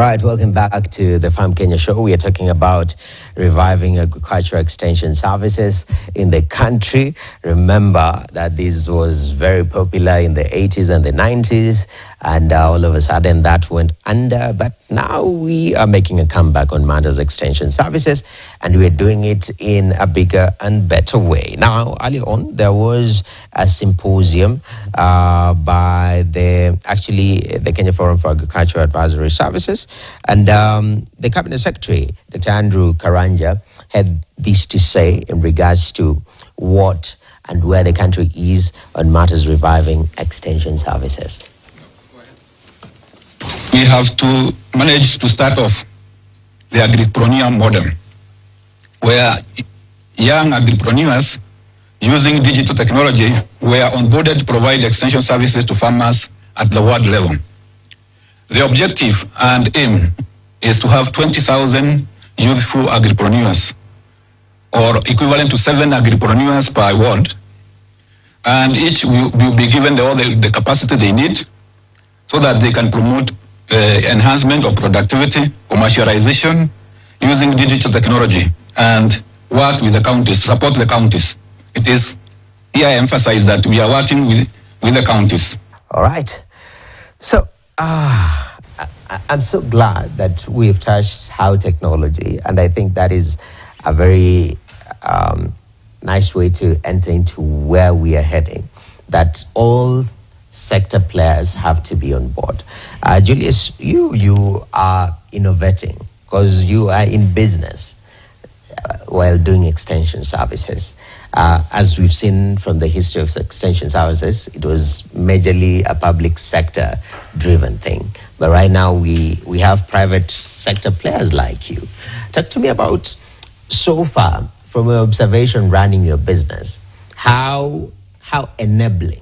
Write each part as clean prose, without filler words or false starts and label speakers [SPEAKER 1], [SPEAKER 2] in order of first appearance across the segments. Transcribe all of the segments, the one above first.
[SPEAKER 1] right, welcome back to the Farm Kenya show. We are talking about reviving agricultural extension services in the country. Remember that this was very popular in the 80s and the 90s, and all of a sudden that went under. But now we are making a comeback on matters extension services, and we're doing it in a bigger and better way. Now, early on, there was a symposium by the Kenya Forum for Agricultural Advisory Services, and the Cabinet Secretary, Dr. Andrew Karanja, had this to say in regards to what and where the country is on matters reviving extension services.
[SPEAKER 2] We have to manage to start off the agripreneur model, where young agripreneurs using digital technology were onboarded to provide extension services to farmers at the world level. The objective and aim is to have 20,000 youthful agripreneurs, or equivalent to 7 agripreneurs per ward, and each will be given all the capacity they need so that they can promote enhancement of productivity, commercialization, using digital technology, and work with the counties, support the counties. It is here I emphasize that we are working with the counties.
[SPEAKER 1] All right. So I'm so glad that we've touched how technology, and I think that is a very nice way to enter into where we are heading, that all sector players have to be on board. Julius, you are innovating because you are in business while doing extension services. As we've seen from the history of extension services, it was majorly a public sector driven thing. But right now we have private sector players like you. Talk to me about, so far, from your observation running your business, how enabling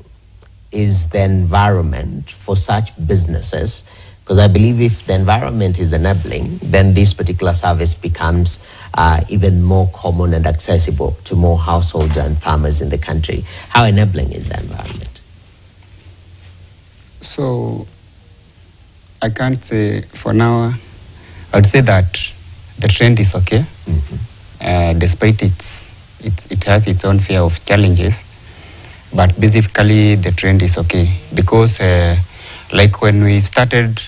[SPEAKER 1] is the environment for such businesses? Because I believe if the environment is enabling, then this particular service becomes even more common and accessible to more households and farmers in the country. How enabling is the environment?
[SPEAKER 3] So I can't say for now. I would say that the trend is okay, despite it has its own fear of challenges. But basically, the trend is okay because, like when we started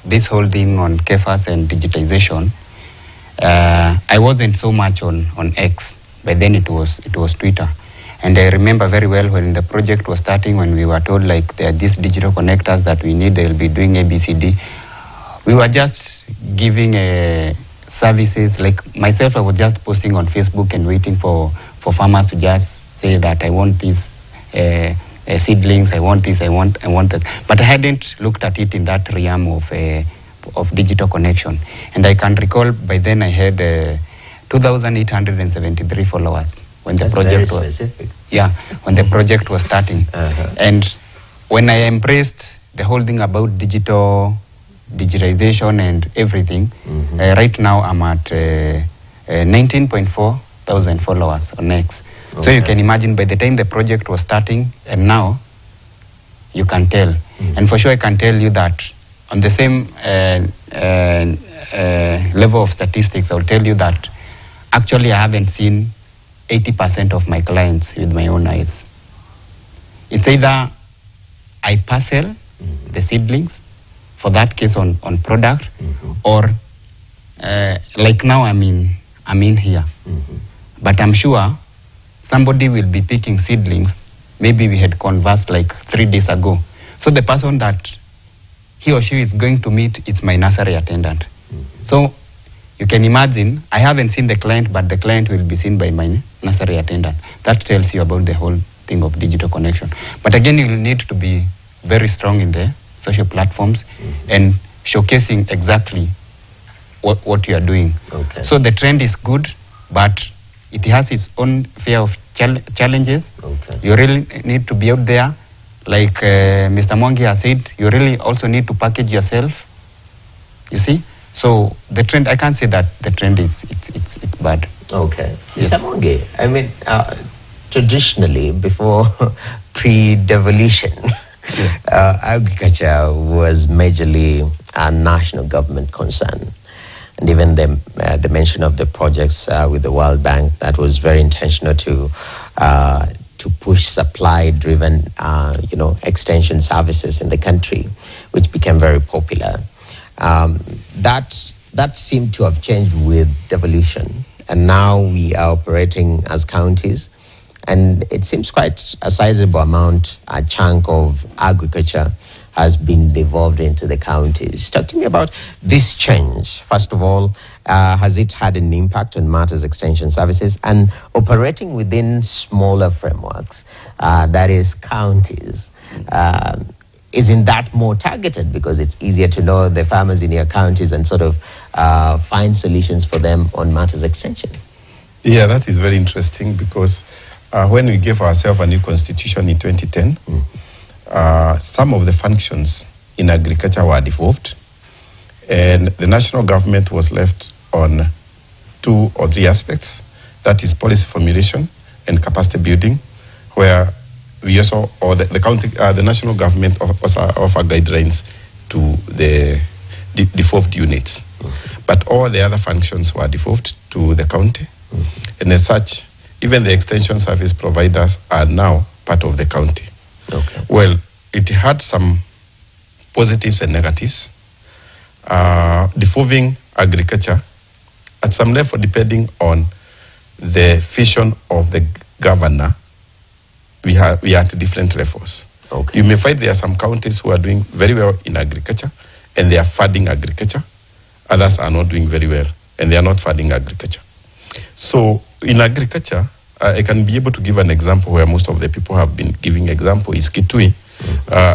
[SPEAKER 3] this whole thing on KEFAS and digitization, I wasn't so much on X. By then, it was Twitter, and I remember very well when the project was starting, when we were told like there are these digital connectors that we need, they'll be doing ABCD. We were just giving services. Like myself, I was just posting on Facebook and waiting for farmers to just say that I want this. Seedlings, I want this, I want that. But I hadn't looked at it in that realm of digital connection. And I can recall by then I had 2,873 followers when the project was specific. Yeah, when the project was starting. And when I embraced the whole thing about digitization and everything, right now I'm at 19.4 thousand followers on X. Okay. So you can imagine by the time the project was starting and now, you can tell. And for sure I can tell you that on the same level of statistics, I'll tell you that actually I haven't seen 80% of my clients with my own eyes. It's either I parcel the seedlings, for that case on product, or like now I'm in here. But I'm sure somebody will be picking seedlings. Maybe we had conversed like 3 days ago. So the person that he or she is going to meet, it's my nursery attendant. So you can imagine, I haven't seen the client, but the client will be seen by my nursery attendant. That tells you about the whole thing of digital connection. But again, you will need to be very strong in the social platforms and showcasing exactly what you are doing. Okay. So the trend is good, but it has its own fear of challenges. Okay. You really need to be out there. Like Mr. Mwangi has said, you really also need to package yourself. You see? So the trend, I can't say that the trend is it's bad.
[SPEAKER 1] Okay. Yes. Mr. Mwangi, I mean, traditionally, before pre-devolution, agriculture was majorly a national government concern. And even the mention of the projects with the World Bank, that was very intentional to push supply-driven, extension services in the country, which became very popular. That seemed to have changed with devolution, and now we are operating as counties, and it seems quite a sizable amount, a chunk of agriculture has been devolved into the counties. Talk to me about this change. First of all, has it had an impact on matters extension services and operating within smaller frameworks, that is counties? Isn't that more targeted because it's easier to know the farmers in your counties and sort of find solutions for them on matters extension?
[SPEAKER 4] Yeah, that is very interesting because when we gave ourselves a new constitution in 2010, some of the functions in agriculture were devolved, and the national government was left on 2 or 3 aspects. That is policy formulation and capacity building, where we also, or the county, the national government also offer guidelines to the devolved units. But all the other functions were devolved to the county. And as such, even the extension service providers are now part of the county.
[SPEAKER 1] Okay.
[SPEAKER 4] Well, it had some positives and negatives. Devolving agriculture, at some level, depending on the vision of the governor, we are at different levels.
[SPEAKER 1] Okay.
[SPEAKER 4] You may find there are some counties who are doing very well in agriculture, and they are funding agriculture. Others are not doing very well, and they are not funding agriculture. So in agriculture, I can be able to give an example where most of the people have been giving example is Kitui.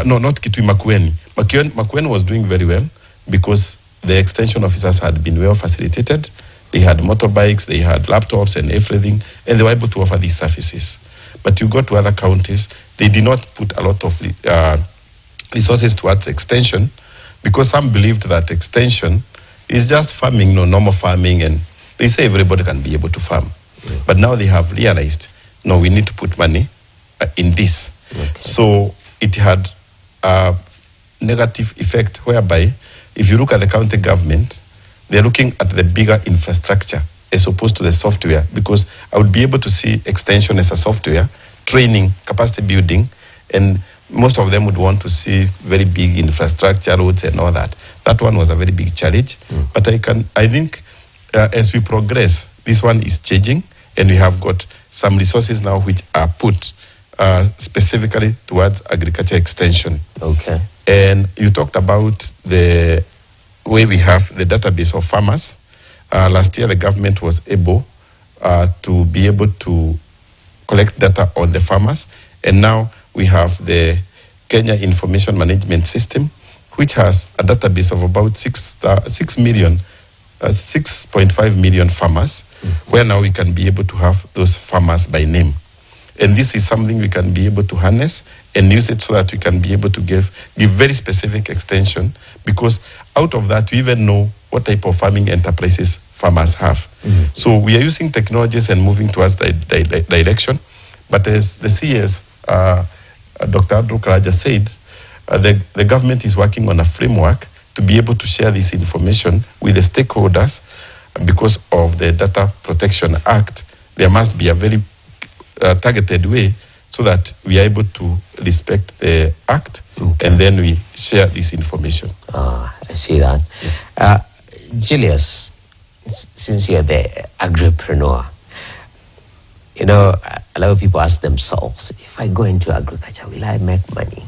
[SPEAKER 4] No, not Kitui, Makueni. Makueni was doing very well because the extension officers had been well facilitated. They had motorbikes, they had laptops and everything, and they were able to offer these services. But you go to other counties, they did not put a lot of resources towards extension because some believed that extension is just farming, normal farming, and they say everybody can be able to farm. Yeah. But now they have realized, no, we need to put money in this. Okay. So it had a negative effect whereby if you look at the county government, they're looking at the bigger infrastructure as opposed to the software, because I would be able to see extension as a software, training, capacity building, and most of them would want to see very big infrastructure, roads and all that. That one was a very big challenge. But I think as we progress, this one is changing, and we have got some resources now which are put specifically towards agriculture extension.
[SPEAKER 1] Okay.
[SPEAKER 4] And you talked about the way we have the database of farmers. Last year, the government was able to be able to collect data on the farmers. And now we have the Kenya Information Management System, which has a database of about 6.5 million farmers, where now we can be able to have those farmers by name. And this is something we can be able to harness and use it so that we can be able to give very specific extension, because out of that, we even know what type of farming enterprises farmers have. So we are using technologies and moving towards the direction. But as the CS, Dr. Andrew Karaja said, the government is working on a framework to be able to share this information with the stakeholders. Because of the Data Protection Act, there must be a very targeted way so that we are able to respect the act, and then we share this information.
[SPEAKER 1] I see that. Yeah. Julius, since you're the agripreneur, a lot of people ask themselves, if I go into agriculture, will I make money?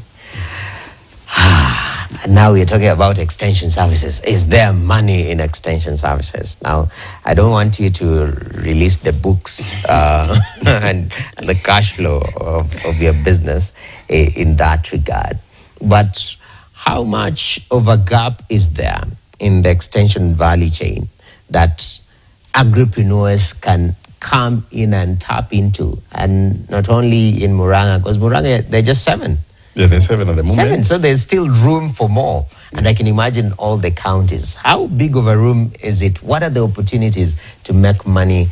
[SPEAKER 1] And now we're talking about extension services. Is there money in extension services? Now, I don't want you to release the books and the cash flow of your business in that regard. But how much of a gap is there in the extension value chain that agripreneurs can come in and tap into? And not only in Murang'a, because Murang'a, they're just 7.
[SPEAKER 4] Yeah, there's 7 at the moment.
[SPEAKER 1] 7, so there's still room for more. And I can imagine all the counties. How big of a room is it? What are the opportunities to make money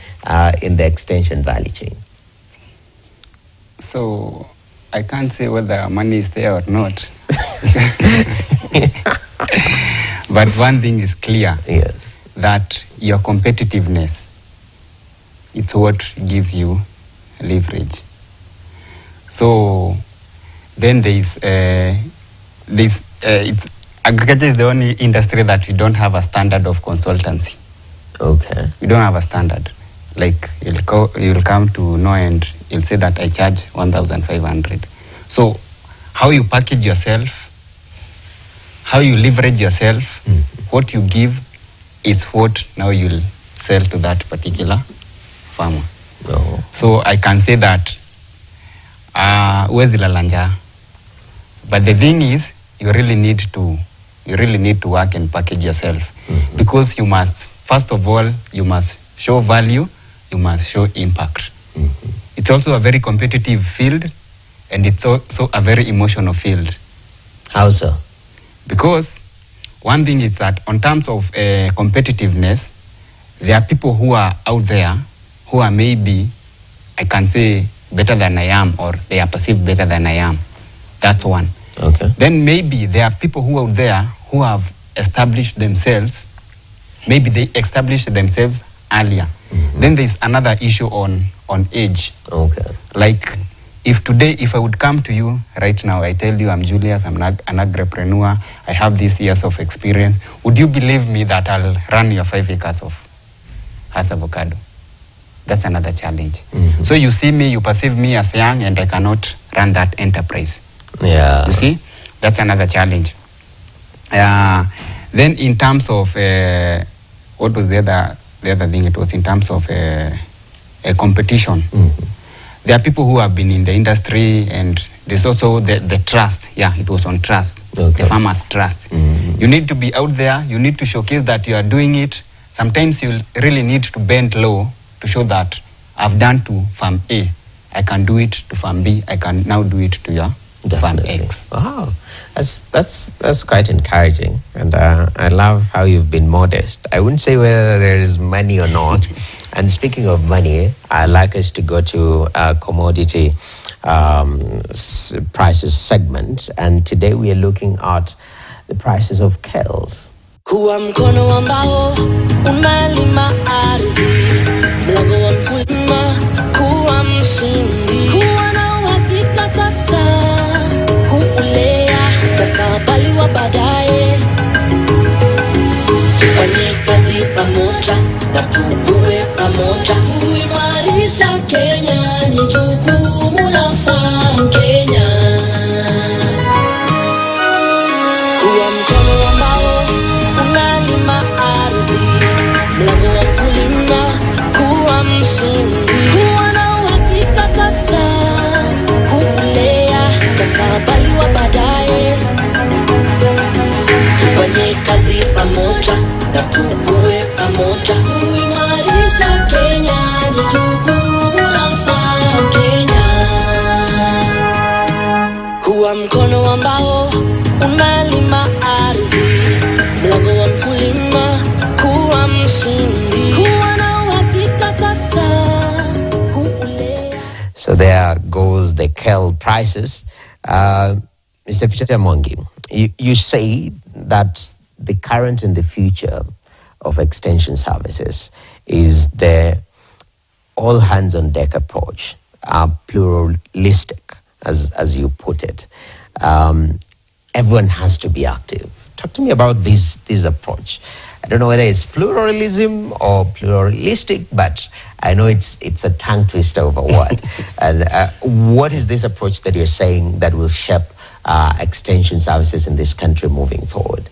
[SPEAKER 1] in the extension value chain?
[SPEAKER 3] So I can't say whether money is there or not. But one thing is clear.
[SPEAKER 1] Yes.
[SPEAKER 3] That your competitiveness, it's what gives you leverage. So then agriculture is the only industry that we don't have a standard of consultancy.
[SPEAKER 1] Okay.
[SPEAKER 3] We don't have a standard. Like you'll come to know and you'll say that I charge 1,500. So how you package yourself, how you leverage yourself, what you give is what now you'll sell to that particular farmer.
[SPEAKER 1] Oh.
[SPEAKER 3] So I can say that huwezi lala njaa. But the thing is, you really need to work and package yourself, because you must, first of all, you must show value, you must show impact. It's also a very competitive field, and it's also a very emotional field.
[SPEAKER 1] How so?
[SPEAKER 3] Because one thing is that on terms of competitiveness, there are people who are out there who are maybe, I can say, better than I am, or they are perceived better than I am. That's one.
[SPEAKER 1] Okay.
[SPEAKER 3] Then maybe there are people who are out there who have established themselves. Maybe they established themselves earlier. Then there's another issue on age.
[SPEAKER 1] Okay.
[SPEAKER 3] Like if today, if I would come to you right now, I tell you I'm Julius, I'm an agripreneur, I have these years of experience, would you believe me that I'll run your 5 acres of Hass avocado? That's another challenge. So you see me, you perceive me as young, and I cannot run that enterprise.
[SPEAKER 1] Yeah.
[SPEAKER 3] You see? That's another challenge. Then in terms of, what was the other thing? It was in terms of a competition. There are people who have been in the industry, and there's also the trust. Yeah, it was on trust.
[SPEAKER 1] Okay.
[SPEAKER 3] The farmers' trust. You need to be out there. You need to showcase that you are doing it. Sometimes you really need to bend low to show that I've done to farm A, I can do it to farm B, I can now do it to your farm X.
[SPEAKER 1] Wow, that's quite encouraging, and I love how you've been modest. I wouldn't say whether there is money or not. And speaking of money, I'd like us to go to commodity prices segment, and today we are looking at the prices of kales.
[SPEAKER 5] Kuwa mkono ambao unalima ardhi, mlango wa mkulima, kuwa mshindi, kuwa na uhakika sasa, kuulea stakabali wa baadaye. Tufanye kazi pamoja na tukue pamoja, kuimarisha Kenya ni jukumu la Farm Kenya. Kuwa mkono ambao unalima ardhi, mlango wa mkulima, kuwa mshindi, kuwa na uhakika sasa, kuulea stakabali wa baadaye. Tufanye kazi pamoja na tukue pamoja, kuimarisha Kenya ni jukumu la Farm Kenya. Kuwa mkono ambao unalima ardhi, mlango wa mkulima, kuwa mshindi, kuwa na uhakika sasa, kuulea.
[SPEAKER 1] So there goes the kale prices. Mr. Peter Mwangi, you say that the current and the future of extension services is the all hands on deck approach, pluralistic, as you put it. Everyone has to be active. Talk to me about this approach. I don't know whether it's pluralism or pluralistic, but I know it's a tongue twister of a word. And what is this approach that you're saying that will shape extension services in this country moving forward?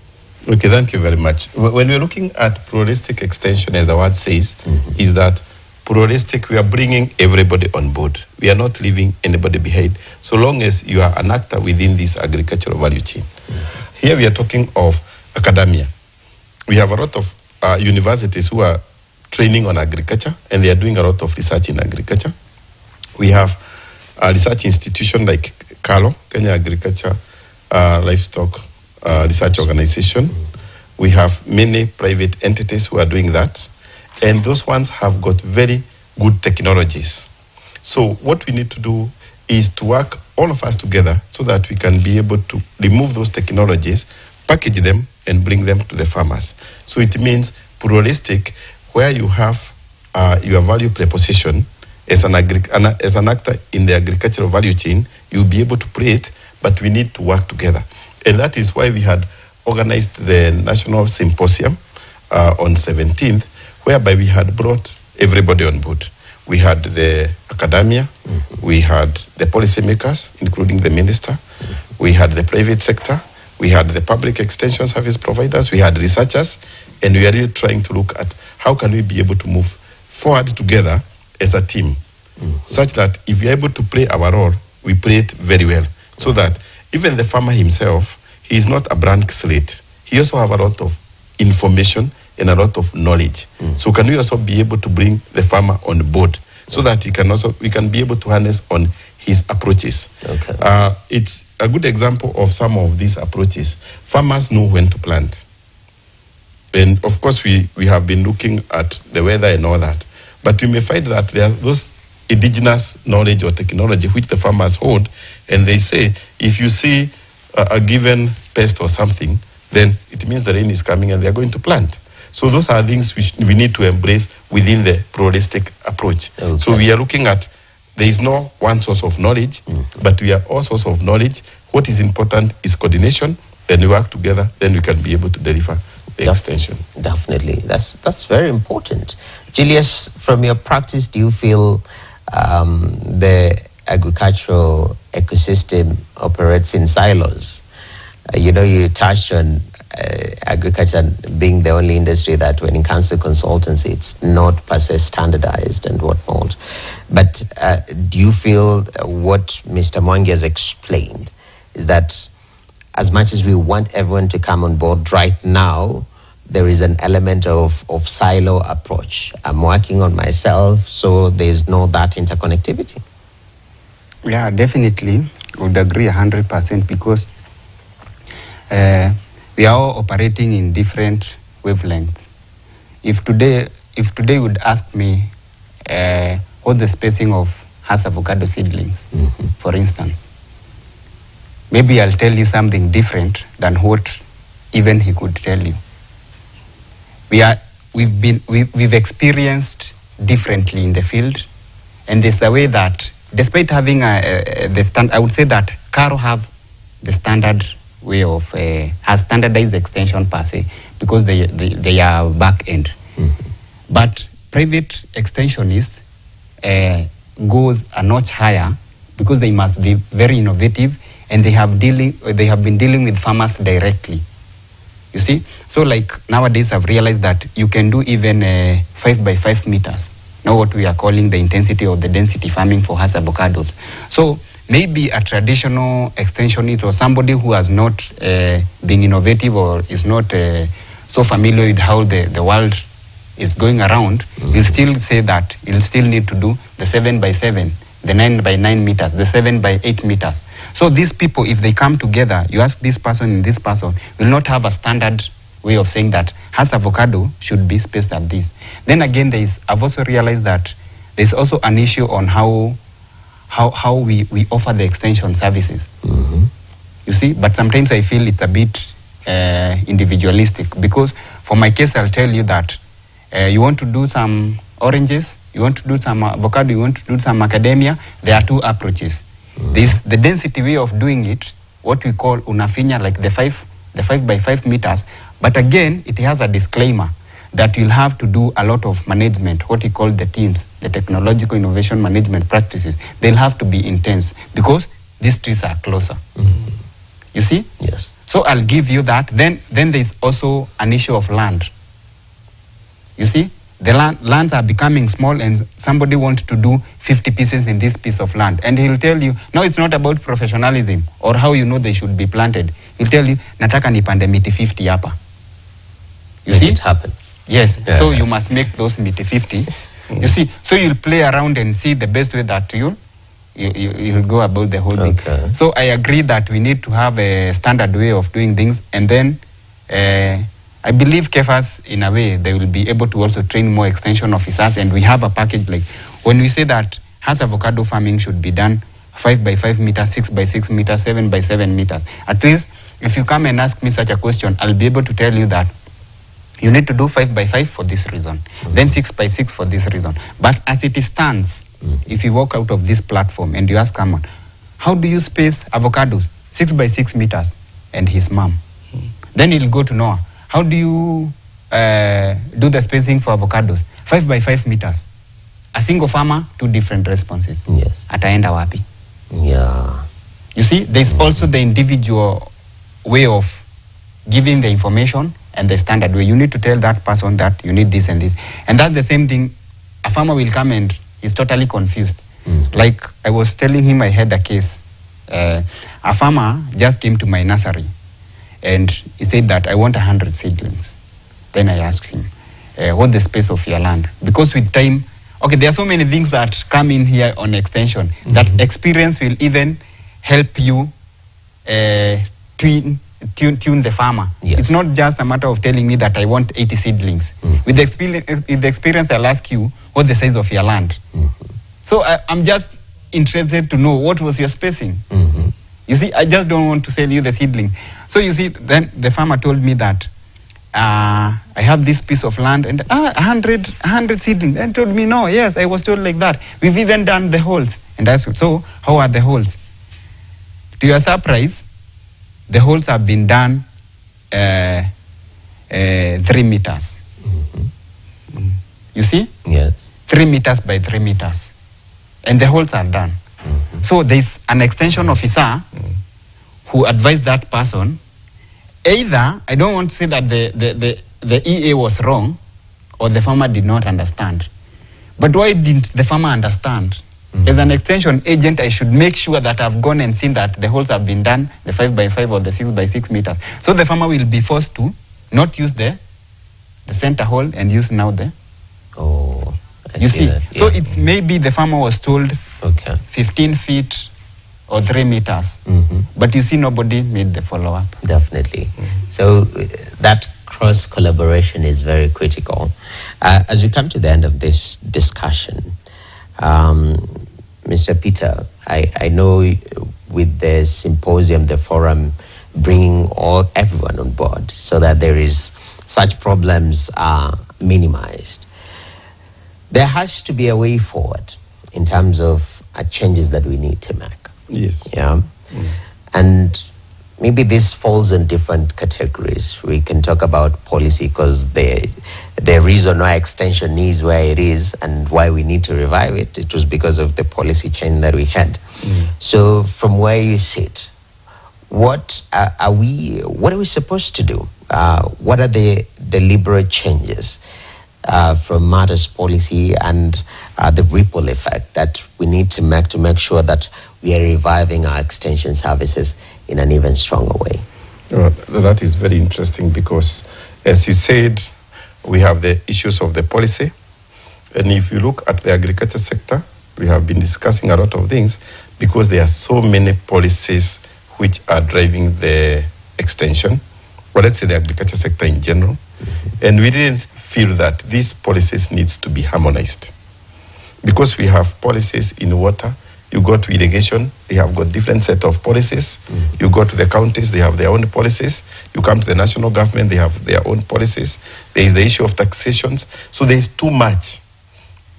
[SPEAKER 4] Okay, thank you very much. When we're looking at pluralistic extension, as the word says, is that pluralistic, we are bringing everybody on board. We are not leaving anybody behind, so long as you are an actor within this agricultural value chain. Here we are talking of academia. We have a lot of universities who are training on agriculture, and they are doing a lot of research in agriculture. We have a research institution like KALO, Kenya Agriculture Livestock Research Organization. We have many private entities who are doing that, and those ones have got very good technologies. So what we need to do is to work all of us together so that we can be able to remove those technologies, package them, and bring them to the farmers. So it means pluralistic, where you have your value proposition as an actor in the agricultural value chain, you'll be able to play it, but we need to work together. And that is why we had organized the National Symposium on 17th, whereby we had brought everybody on board. We had the academia, we had the policymakers, including the minister, we had the private sector, we had the public extension service providers, we had researchers, and we are really trying to look at how can we be able to move forward together as a team, such that if we are able to play our role, we play it very well, so that even the farmer himself, he is not a blank slate. He also have a lot of information and a lot of knowledge. So can we also be able to bring the farmer on board so that we can be able to harness on his approaches. Okay. It's a good example of some of these approaches. Farmers know when to plant. And of course, we have been looking at the weather and all that. But we may find that there are those indigenous knowledge or technology which the farmers hold, and they say, if you see a given pest or something, then it means the rain is coming and they are going to plant. So those are things which we need to embrace within the pluralistic approach. Okay. So we are looking at, there is no one source of knowledge, but we are all sources of knowledge. What is important is coordination, and we work together, then we can be able to deliver the extension.
[SPEAKER 1] Definitely. That's very important. Julius, from your practice, do you feel the agricultural ecosystem operates in silos? You touched on agriculture being the only industry that when it comes to consultancy, it's not per se standardized and whatnot. But do you feel what Mr. Mwangi has explained is that as much as we want everyone to come on board right now, there is an element of silo approach. I'm working on myself, so there's no that interconnectivity.
[SPEAKER 3] Yeah, definitely. I would agree 100% because we are all operating in different wavelengths. If today you would ask me what the spacing of has avocado seedlings, for instance, maybe I'll tell you something different than what even he could tell you. We've experienced differently in the field, and there's a way that, despite having I would say that Karo have the standard way of has standardized the extension per se because they are back end, but private extensionists goes a notch higher because they must be very innovative, and they have been dealing with farmers directly. You see, so like nowadays I've realized that you can do even 5 by 5 meters. Now what we are calling the intensity or the density farming for Hass avocados. So maybe a traditional extensionist or somebody who has not been innovative or is not so familiar with how the world is going around, will still say that you'll still need to do the 7 by 7, the 9 by 9 meters, the 7 by 8 meters. So these people, if they come together, you ask this person and this person, will not have a standard way of saying that Hass avocado should be spaced at this. Then again, I've also realized that there's also an issue on how we offer the extension services. You see, but sometimes I feel it's a bit individualistic, because for my case, I'll tell you that you want to do some oranges, you want to do some avocado, you want to do some macadamia, there are two approaches. There's the density way of doing it, what we call unafinya, like the 5 by 5 meters, but again, it has a disclaimer that you'll have to do a lot of management, what we call the teams, the technological innovation management practices. They'll have to be intense because these trees are closer. You see?
[SPEAKER 1] Yes.
[SPEAKER 3] So I'll give you that. Then there's also an issue of land. You see? The lands are becoming small, and somebody wants to do 50 pieces in this piece of land. And he'll tell you, no, it's not about professionalism or how you know they should be planted. He'll tell you, nataka nipande miti 50 hapa. You
[SPEAKER 1] Make
[SPEAKER 3] see?
[SPEAKER 1] it happen.
[SPEAKER 3] Yes, so you must make those miti 50. You see, so you'll play around and see the best way that you'll go about the whole thing. So I agree that we need to have a standard way of doing things, and then I believe KEFAS, in a way, they will be able to also train more extension officers, and we have a package like, when we say that Hass avocado farming should be done 5 by 5 meters, 6 by 6 meters, 7 by 7 meters. At least, if you come and ask me such a question, I'll be able to tell you that you need to do 5 by 5 for this reason, then 6 by 6 for this reason. But as it stands, if you walk out of this platform and you ask someone, how do you space avocados? 6 by 6 meters, and his mom. Then he'll go to Noah. How do you do the spacing for avocados? 5 by 5 meters. A single farmer, 2 different responses.
[SPEAKER 1] Yes.
[SPEAKER 3] Ataenda wapi?
[SPEAKER 1] Yeah.
[SPEAKER 3] You see, there's also the individual way of giving the information and the standard way. You need to tell that person that you need this and this. And that's the same thing. A farmer will come and he's totally confused. Like I was telling him, I had a case. A farmer just came to my nursery and he said that I want 100 seedlings. Then I asked him, what's the space of your land? Because with time, okay, there are so many things that come in here on extension that experience will even help you tune the farmer.
[SPEAKER 1] Yes.
[SPEAKER 3] It's not just a matter of telling me that I want 80 seedlings. With the experience, I'll ask you what's the size of your land. So I'm just interested to know what was your spacing. You see, I just don't want to sell you the seedling. So you see, then the farmer told me that I have this piece of land and 100 seedlings. And told me, no, yes, I was told like that. We've even done the holes. And I said, so how are the holes? To your surprise, the holes have been done 3 meters. You see?
[SPEAKER 1] Yes.
[SPEAKER 3] 3 meters by 3 meters. And the holes are done. So there's an extension officer who advised that person. Either, I don't want to say that the EA was wrong or the farmer did not understand. But why didn't the farmer understand? As an extension agent, I should make sure that I've gone and seen that the holes have been done, the 5 by 5 or the 6 by 6 meters. So the farmer will be forced to not use the center hole and use now the...
[SPEAKER 1] Oh, I
[SPEAKER 3] You see,
[SPEAKER 1] that.
[SPEAKER 3] so
[SPEAKER 1] Yeah.
[SPEAKER 3] it's maybe the farmer was told
[SPEAKER 1] Okay.
[SPEAKER 3] 15 feet or 3 meters. But you see, nobody made the follow-up.
[SPEAKER 1] Definitely. So that cross collaboration is very critical. As we come to the end of this discussion, Mr. Peter, I know with the symposium, the forum, bringing everyone on board so that there is such problems are minimized. There has to be a way forward in terms of changes that we need to make.
[SPEAKER 4] Yes.
[SPEAKER 1] Yeah. And maybe this falls in different categories. We can talk about policy because the reason why extension is where it is and why we need to revive it, it was because of the policy change that we had. So from where you sit, what are we supposed to do? What are the deliberate changes from matters policy and the ripple effect that we need to make sure that we are reviving our extension services in an even stronger way?
[SPEAKER 4] That is very interesting because, as you said, we have the issues of the policy. And if you look at the agriculture sector, we have been discussing a lot of things because there are so many policies which are driving the extension, or let's say the agriculture sector in general. And we didn't feel that these policies needs to be harmonized. Because we have policies in water, you go to irrigation, they have got different set of policies. You go to the counties, they have their own policies. You come to the national government, they have their own policies. There is the issue of taxations. So there is too much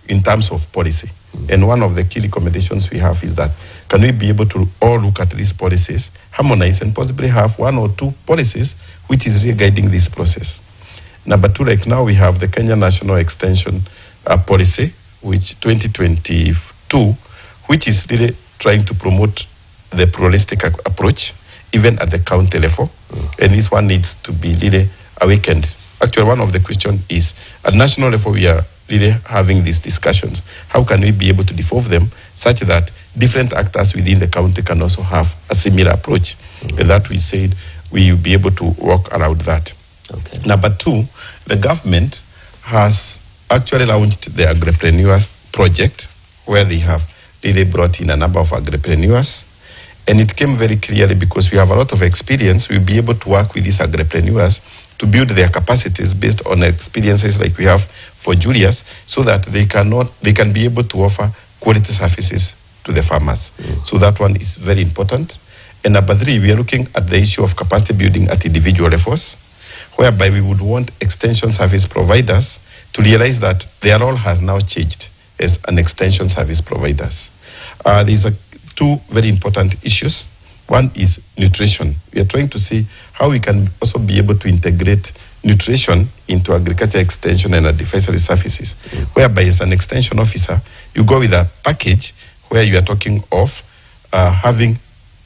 [SPEAKER 4] in terms of policy. And one of the key recommendations we have is that can we be able to all look at these policies, harmonize, and possibly have 1 or 2 policies which is really guiding this process. Number 2, like now we have the Kenya National Extension Policy, which 2022, which is really trying to promote the pluralistic approach, even at the county level. And this one needs to be really awakened. Actually, one of the questions is, at national level, we are really having these discussions. How can we be able to devolve them such that different actors within the county can also have a similar approach? And that we said we will be able to work around that.
[SPEAKER 1] Okay.
[SPEAKER 4] Number 2, the government has actually launched the Agripreneurs Project, where they have really brought in a number of agripreneurs. And it came very clearly because we have a lot of experience. We'll be able to work with these agripreneurs to build their capacities based on experiences like we have for Julius, so that they can be able to offer quality services to the farmers. So that one is very important. And number 3, we are looking at the issue of capacity building at individual levels, whereby we would want extension service providers to realize that their role has now changed as an extension service providers. These are 2 very important issues. One is nutrition. We are trying to see how we can also be able to integrate nutrition into agriculture extension and advisory services, whereby as an extension officer, you go with a package where you are talking of having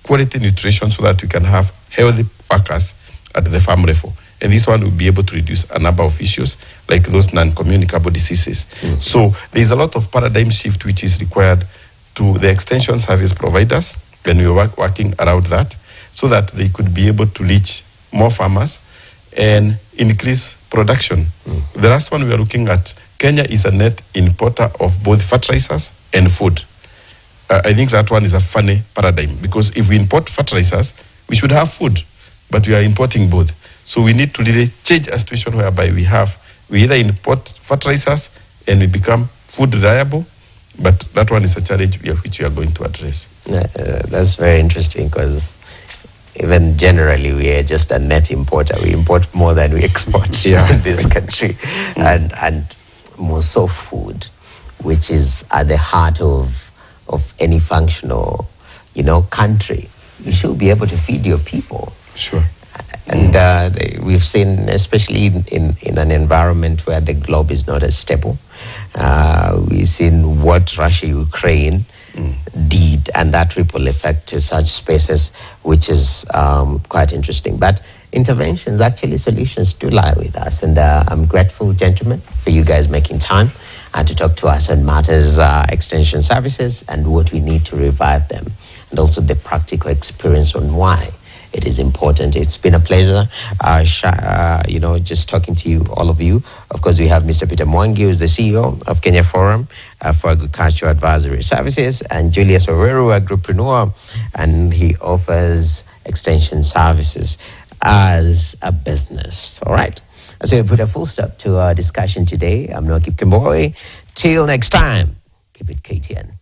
[SPEAKER 4] quality nutrition so that you can have healthy workers at the farm level. And this one will be able to reduce a number of issues like those non-communicable diseases. So there is a lot of paradigm shift which is required to the extension service providers, and we are working around that so that they could be able to reach more farmers and increase production. The last one we are looking at, Kenya is a net importer of both fertilizers and food. I think that one is a funny paradigm, because if we import fertilizers, we should have food, but we are importing both. So we need to really change a situation whereby we either import fertilizers and we become food reliable, but that one is a challenge which we are going to address.
[SPEAKER 1] That's very interesting, because even generally we are just a net importer. We import more than we export in this country. And more so food, which is at the heart of any functional, country. You should be able to feed your people.
[SPEAKER 4] Sure.
[SPEAKER 1] And we've seen, especially in an environment where the globe is not as stable, we've seen what Russia-Ukraine did, and that ripple effect to such spaces, which is quite interesting. But interventions, actually solutions do lie with us. And I'm grateful, gentlemen, for you guys making time to talk to us on matters extension services and what we need to revive them, and also the practical experience on why it is important. It's been a pleasure, just talking to you, all of you. Of course, we have Mr. Peter Mwangi, who is the CEO of Kenya Forum for Agricultural Advisory Services, and Julius Oweru, a groupreneur, and he offers extension services as a business. All right. So we put a full stop to our discussion today. I'm Noakip Kimboi. Till next time, keep it KTN.